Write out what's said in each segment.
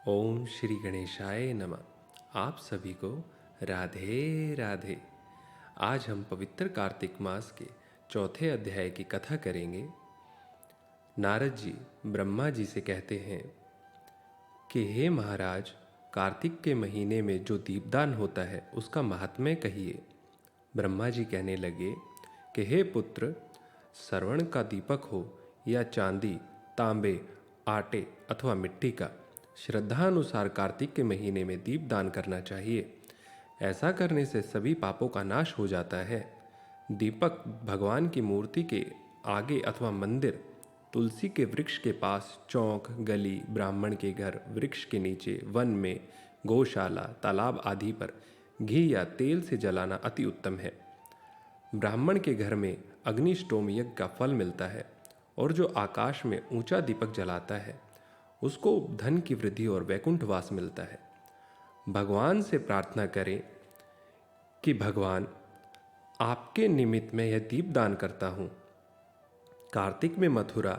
ओम श्री गणेशाय नमः। आप सभी को राधे राधे। आज हम पवित्र कार्तिक मास के चौथे अध्याय की कथा करेंगे। नारद जी ब्रह्मा जी से कहते हैं कि हे महाराज, कार्तिक के महीने में जो दीपदान होता है उसका महात्म्य कहिए। ब्रह्मा जी कहने लगे कि हे पुत्र, श्रवण का दीपक हो या चांदी, तांबे, आटे अथवा मिट्टी का, श्रद्धानुसार कार्तिक के महीने में दीपदान करना चाहिए। ऐसा करने से सभी पापों का नाश हो जाता है। दीपक भगवान की मूर्ति के आगे अथवा मंदिर, तुलसी के वृक्ष के पास, चौक, गली, ब्राह्मण के घर, वृक्ष के नीचे, वन में, गौशाला, तालाब आदि पर घी या तेल से जलाना अति उत्तम है। ब्राह्मण के घर में अग्निष्टोम यज्ञ का फल मिलता है और जो आकाश में ऊंचा दीपक जलाता है उसको धन की वृद्धि और वैकुंठवास मिलता है। भगवान से प्रार्थना करें कि भगवान, आपके निमित्त मैं यह दीपदान करता हूँ। कार्तिक में मथुरा,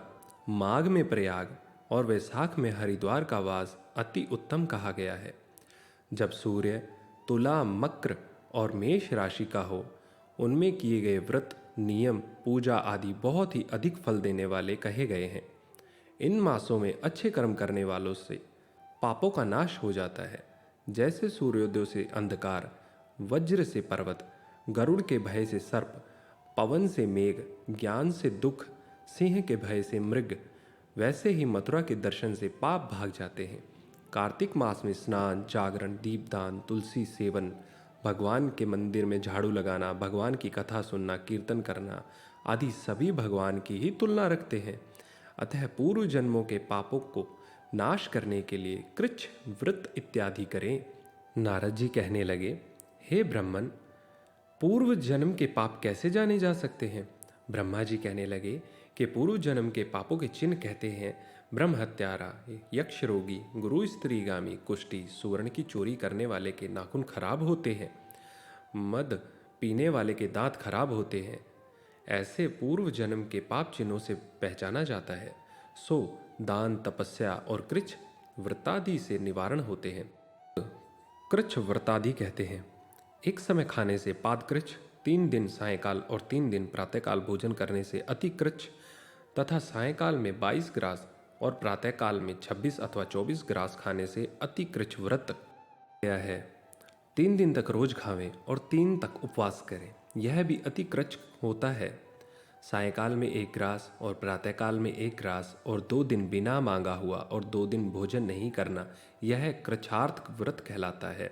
माघ में प्रयाग और वैशाख में हरिद्वार का वास अति उत्तम कहा गया है। जब सूर्य तुला, मकर और मेष राशि का हो, उनमें किए गए व्रत, नियम, पूजा आदि बहुत ही अधिक फल देने वाले कहे गए हैं। इन मासों में अच्छे कर्म करने वालों से पापों का नाश हो जाता है। जैसे सूर्योदय से अंधकार, वज्र से पर्वत, गरुड़ के भय से सर्प, पवन से मेघ, ज्ञान से दुख, सिंह के भय से मृग, वैसे ही मथुरा के दर्शन से पाप भाग जाते हैं। कार्तिक मास में स्नान, जागरण, दीपदान, तुलसी सेवन, भगवान के मंदिर में झाड़ू लगाना, भगवान की कथा सुनना, कीर्तन करना आदि सभी भगवान की ही तुलना रखते हैं। अतः पूर्व जन्मों के पापों को नाश करने के लिए कृच्छ व्रत इत्यादि करें। नारद जी कहने लगे, हे ब्राह्मण, पूर्व जन्म के पाप कैसे जाने जा सकते हैं? ब्रह्मा जी कहने लगे कि पूर्व जन्म के पापों के चिन्ह कहते हैं ब्रह्म हत्यारा, यक्ष रोगी, गुरु स्त्रीगामी, कुष्ठी, सुवर्ण की चोरी करने वाले के नाखून खराब होते हैं, मद पीने वाले के दांत खराब होते हैं। ऐसे पूर्व जन्म के पाप चिन्हों से पहचाना जाता है। सो दान, तपस्या और कृच्छ व्रतादि से निवारण होते हैं। कृच्छ व्रतादि कहते हैं एक समय खाने से पादकृच्छ, 3 दिन सायंकाल और 3 दिन प्रातःकाल भोजन करने से अति कृच्छ तथा सायंकाल में 22 ग्रास और प्रातःकाल में 26 अथवा 24 ग्रास खाने से अति कृच्छ व्रत गया है। 3 दिन तक रोज खावें और 3 तक उपवास करें, यह भी अति कृच्छ होता है। सायंकाल में 1 ग्रास और प्रातःकाल में 1 ग्रास और 2 दिन बिना मांगा हुआ और 2 दिन भोजन नहीं करना, यह कृच्छार्थ व्रत कहलाता है।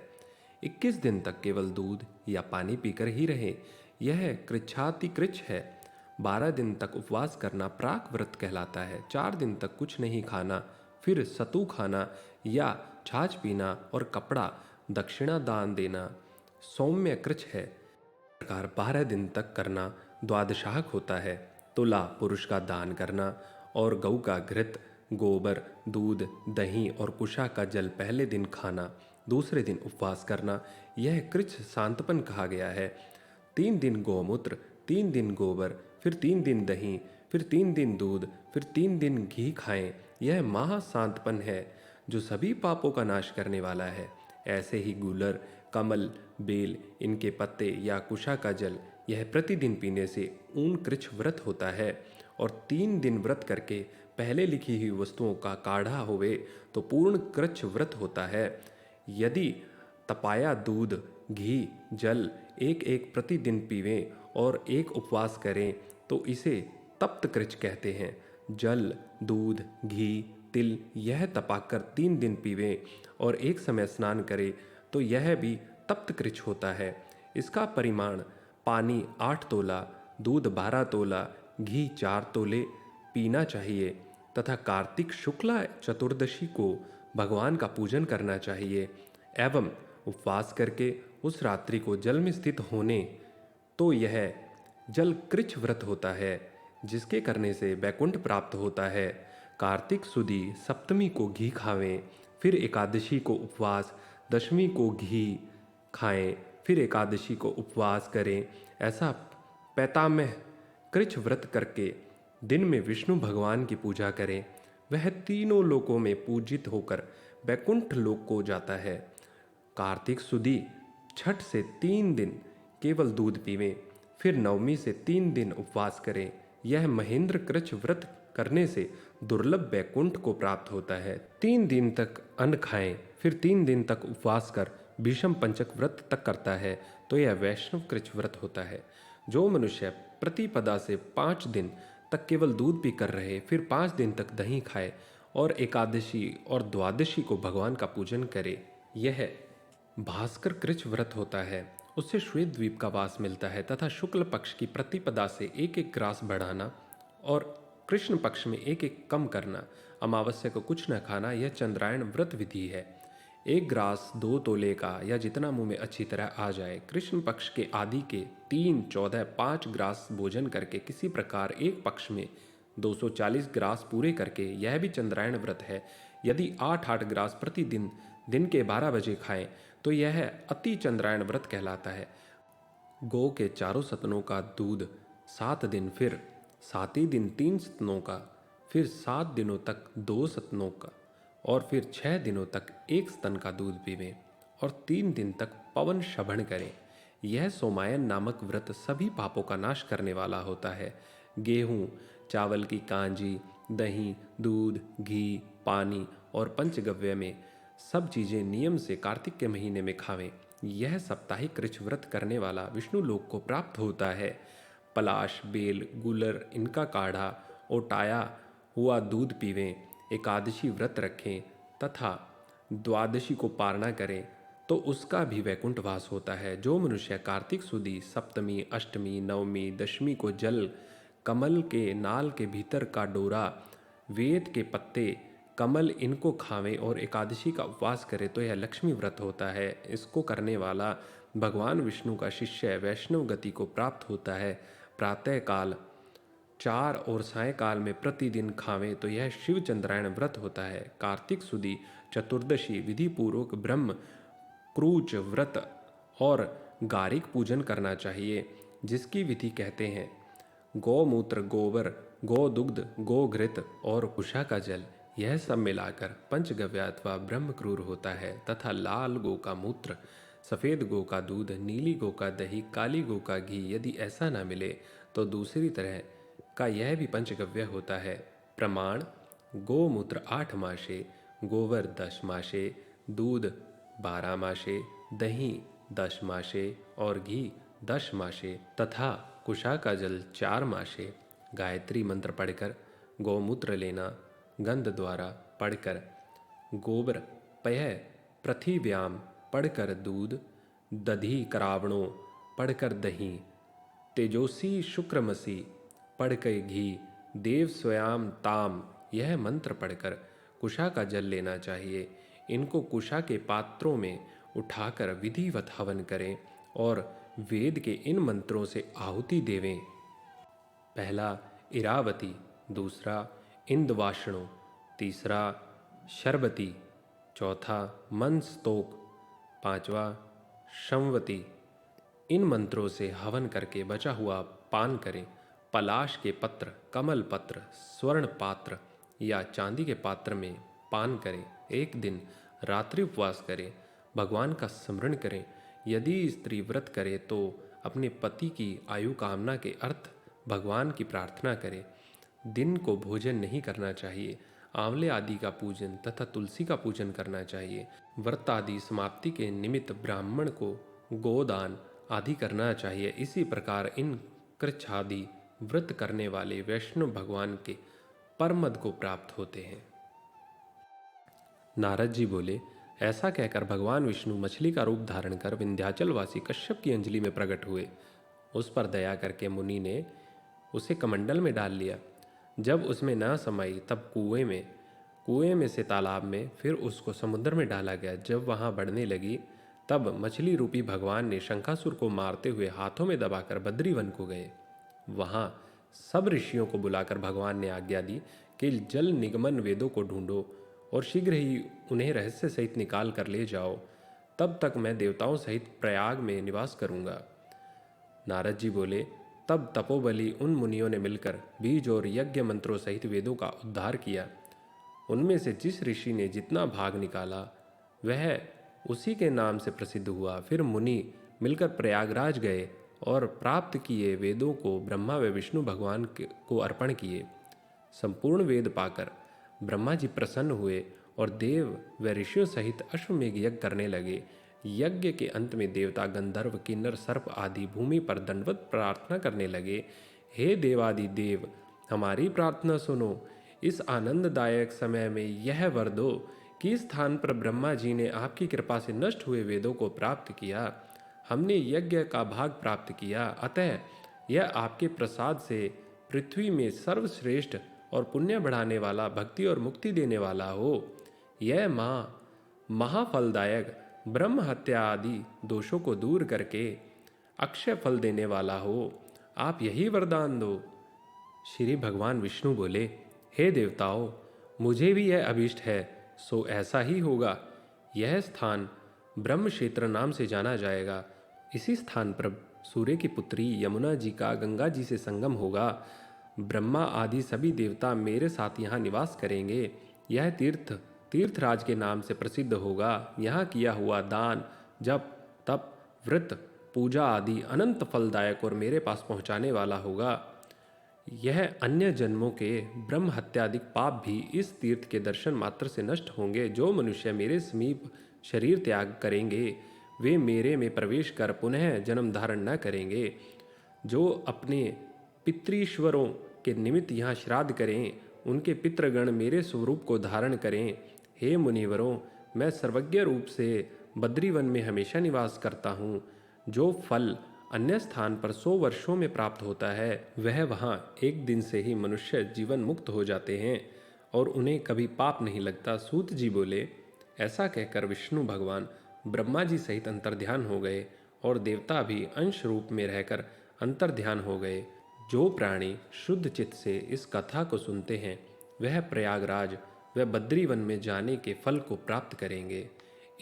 21 दिन तक केवल दूध या पानी पीकर ही रहें, यह कृच्छाति कृच्छ है। 12 दिन तक उपवास करना प्राक व्रत कहलाता है। 4 दिन तक कुछ नहीं खाना, फिर सतु खाना या छाछ पीना और कपड़ा दक्षिणा दान देना सौम्य कृच्छ है। प्रकार 12 दिन तक करना द्वादशाहक होता है। तुला पुरुष का दान करना और गऊ का घृत, गोबर, दूध, दही और कुशा का जल पहले दिन खाना, दूसरे दिन उपवास करना, यह कृच्छ सांतपन कहा गया है। 3 दिन गौमूत्र, 3 दिन गोबर, फिर 3 दिन दही, फिर 3 दिन दूध, फिर 3 दिन घी खाएं, यह महासांतपन है जो सभी पापों का नाश करने वाला है। ऐसे ही गूलर, कमल, बेल, इनके पत्ते या कुशा का जल, यह प्रतिदिन पीने से ऊन कृच्छ व्रत होता है। और 3 दिन व्रत करके पहले लिखी हुई वस्तुओं का काढ़ा होवे तो पूर्ण कृच्छ व्रत होता है। यदि तपाया दूध, घी, जल एक एक प्रतिदिन पीवें और एक उपवास करें तो इसे तप्त कृच्छ कहते हैं। जल, दूध, घी, तिल यह तपाकर 3 दिन पीवें और एक समय स्नान करें तो यह भी तप्त कृच्छ होता है। इसका परिमाण पानी 8 तोला, दूध 12 तोला, घी 4 तोले पीना चाहिए तथा कार्तिक शुक्ला चतुर्दशी को भगवान का पूजन करना चाहिए एवं उपवास करके उस रात्रि को जल में स्थित होने तो यह जल कृच्छ व्रत होता है, जिसके करने से वैकुंठ प्राप्त होता है। कार्तिक सुदी सप्तमी को घी खावें, फिर एकादशी को उपवास, दशमी को घी खाएं, फिर एकादशी को उपवास करें। ऐसा 85 कृच्छ व्रत करके दिन में विष्णु भगवान की पूजा करें। वह तीनों लोकों में पूजित होकर वैकुंठ लोक को जाता है। कार्तिक सुदी छठ से 3 दिन केवल दूध पीवें, फिर नवमी से 3 दिन उपवास करें। यह महेंद्र कृच्छ व्रत करने से दुर्लभ वैकुंठ को प्राप्त होता है। 3 दिन तक अन्न खाएं, फिर 3 दिन तक उपवास कर भीषम पंचक व्रत तक करता है तो यह वैष्णव कृच्छ व्रत होता है। जो मनुष्य प्रतिपदा से 5 दिन तक केवल दूध पी कर रहे, फिर 5 दिन तक दही खाए और एकादशी और द्वादशी को भगवान का पूजन करे, यह भास्कर कृच्छ व्रत होता है। उससे श्वेत द्वीप का वास मिलता है तथा शुक्ल पक्ष की प्रतिपदा से एक एक ग्रास बढ़ाना और कृष्ण पक्ष में एक एक कम करना, अमावस्या को कुछ न खाना, यह चंद्रायण व्रत विधि है। 1 ग्रास 2 तोले का या जितना मुंह में अच्छी तरह आ जाए, कृष्ण पक्ष के आदि के 3, 14, 5 ग्रास भोजन करके किसी प्रकार एक पक्ष में 240 ग्रास पूरे करके, यह भी चंद्रायण व्रत है। यदि 8-8 ग्रास प्रतिदिन दिन के 12 बजे खाएं तो यह अति चंद्रायण व्रत कहलाता है। गौ के चारों सतनों का दूध 7 दिन, फिर 7वें दिन 3 सतनों का, फिर 7 दिनों तक 2 सतनों का और फिर 6 दिनों तक 1 स्तन का दूध पीवें और 3 दिन तक पवन शभण करें। यह सोमायन नामक व्रत सभी पापों का नाश करने वाला होता है। गेहूँ, चावल की कांजी, दही, दूध, घी, पानी और पंचगव्य में सब चीज़ें नियम से कार्तिक के महीने में खावें। यह साप्ताहिक कृच्छ व्रत करने वाला विष्णु लोक को प्राप्त होता है। पलाश, बेल, गुलर इनका काढ़ा, ओटाया हुआ दूध पीवें, एकादशी व्रत रखें तथा द्वादशी को पारणा करें तो उसका भी वैकुंठ वास होता है। जो मनुष्य कार्तिक सुदी सप्तमी, अष्टमी, नवमी, दशमी को जल, कमल के नाल के भीतर का डोरा, वेद के पत्ते, कमल इनको खावें और एकादशी का उपवास करे तो यह लक्ष्मी व्रत होता है। इसको करने वाला भगवान विष्णु का शिष्य वैष्णव गति को प्राप्त होता है। प्रातःकाल 4 और सायंकाल में प्रतिदिन खावें तो यह शिव चंद्रायण व्रत होता है। कार्तिक सुदी चतुर्दशी विधि पूर्वक ब्रह्म क्रूच व्रत और गारिक पूजन करना चाहिए, जिसकी विधि कहते हैं गौमूत्र, गोबर, गोदुग्ध, गोघृत और कुशा का जल, यह सब मिलाकर पंचगव्य अथवा ब्रह्म क्रूर होता है तथा लाल गो का मूत्र, सफ़ेद गो का दूध, नीली गो का दही, काली गो का घी, यदि ऐसा न मिले तो दूसरी तरह का यह भी पंचगव्य होता है। प्रमाण: गोमूत्र 8 मासे, गोबर 10 मासे, दूध 12 मासे, दही 10 मासे और घी 10 मासे तथा कुशा का जल 4 मासे। गायत्री मंत्र पढ़कर गौमूत्र लेना, गंध द्वारा पढ़कर गोबर पय पृथिव्याम पढ़कर दूध, दधी करावणों पढ़कर दही, तेजोसी शुक्रमसी पढ़कर घी, देव स्वयाम ताम, यह मंत्र पढ़कर कुशा का जल लेना चाहिए। इनको कुशा के पात्रों में उठाकर विधिवत हवन करें और वेद के इन मंत्रों से आहुति देवें। पहला इरावती, दूसरा इंदवाषणो, तीसरा शर्बती, चौथा मनस्तोक, पांचवा शंवती। इन मंत्रों से हवन करके बचा हुआ पान करें। पलाश के पत्र, कमल पत्र, स्वर्ण पात्र या चांदी के पात्र में पान करें। एक दिन रात्रि उपवास करें, भगवान का स्मरण करें। यदि स्त्री व्रत करे तो अपने पति की आयु कामना के अर्थ भगवान की प्रार्थना करें। दिन को भोजन नहीं करना चाहिए। आंवले आदि का पूजन तथा तुलसी का पूजन करना चाहिए। व्रत आदि समाप्ति के निमित्त ब्राह्मण को गोदान आदि करना चाहिए। इसी प्रकार इन कृच्छादि व्रत करने वाले वैष्णव भगवान के परमद को प्राप्त होते हैं। नारद जी बोले, ऐसा कहकर भगवान विष्णु मछली का रूप धारण कर विंध्याचल वासी कश्यप की अंजलि में प्रकट हुए। उस पर दया करके मुनि ने उसे कमंडल में डाल लिया। जब उसमें न समाई तब कुएं में से तालाब में, फिर उसको समुद्र में डाला गया। जब वहाँ बढ़ने लगी तब मछली रूपी भगवान ने शंखासुर को मारते हुए हाथों में दबाकर बद्रीवन को गए। वहाँ सब ऋषियों को बुलाकर भगवान ने आज्ञा दी कि जल निगमन वेदों को ढूंढो और शीघ्र ही उन्हें रहस्य सहित निकाल कर ले जाओ। तब तक मैं देवताओं सहित प्रयाग में निवास करूँगा। नारद जी बोले, तब तपोबली उन मुनियों ने मिलकर बीज और यज्ञ मंत्रों सहित वेदों का उद्धार किया। उनमें से जिस ऋषि ने जितना भाग निकाला वह उसी के नाम से प्रसिद्ध हुआ। फिर मुनि मिलकर प्रयागराज गए और प्राप्त किए वेदों को ब्रह्मा व विष्णु भगवान को अर्पण किए। संपूर्ण वेद पाकर ब्रह्मा जी प्रसन्न हुए और देव व ऋषियों सहित अश्वमेघ यज्ञ करने लगे। यज्ञ के अंत में देवता, गंधर्व, किन्नर, सर्प आदि भूमि पर दंडवत प्रार्थना करने लगे। हे देवादि देव, हमारी प्रार्थना सुनो। इस आनंददायक समय में यह वर दो कि इस स्थान पर ब्रह्मा जी ने आपकी कृपा से नष्ट हुए वेदों को प्राप्त किया। हमने यज्ञ का भाग प्राप्त किया, अतः यह आपके प्रसाद से पृथ्वी में सर्वश्रेष्ठ और पुण्य बढ़ाने वाला, भक्ति और मुक्ति देने वाला हो। यह महाफलदायक, ब्रह्म हत्या आदि दोषों को दूर करके अक्षय फल देने वाला हो। आप यही वरदान दो। श्री भगवान विष्णु बोले, हे देवताओं, मुझे भी यह अभीष्ट है, सो ऐसा ही होगा। यह स्थान ब्रह्म क्षेत्र नाम से जाना जाएगा। इसी स्थान पर सूर्य की पुत्री यमुना जी का गंगा जी से संगम होगा। ब्रह्मा आदि सभी देवता मेरे साथ यहाँ निवास करेंगे। यह तीर्थराज के नाम से प्रसिद्ध होगा। यहाँ किया हुआ दान, जप, तप, व्रत, पूजा आदि अनंत फलदायक और मेरे पास पहुँचाने वाला होगा। यह अन्य जन्मों के ब्रह्म हत्यादि पाप भी इस तीर्थ के दर्शन मात्र से नष्ट होंगे। जो मनुष्य मेरे समीप शरीर त्याग करेंगे वे मेरे में प्रवेश कर पुनः जन्म धारण न करेंगे। जो अपने पितृश्वरों के निमित्त यहाँ श्राद्ध करें, उनके पितृगण मेरे स्वरूप को धारण करें। हे मुनिवरों, मैं सर्वज्ञ रूप से बद्रीवन में हमेशा निवास करता हूँ। जो फल अन्य स्थान पर 100 वर्षों में प्राप्त होता है वह वहाँ एक दिन से ही मनुष्य जीवन मुक्त हो जाते हैं और उन्हें कभी पाप नहीं लगता। सूत जी बोले, ऐसा कहकर विष्णु भगवान ब्रह्मा जी सहित अंतर्ध्यान हो गए और देवता भी अंश रूप में रहकर अंतर्ध्यान हो गए। जो प्राणी शुद्ध चित्त से इस कथा को सुनते हैं वह प्रयागराज व बद्रीवन में जाने के फल को प्राप्त करेंगे।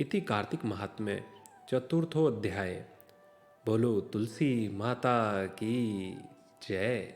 इति कार्तिक महात्म्य चतुर्थोऽध्याय। बोलो तुलसी माता की जय।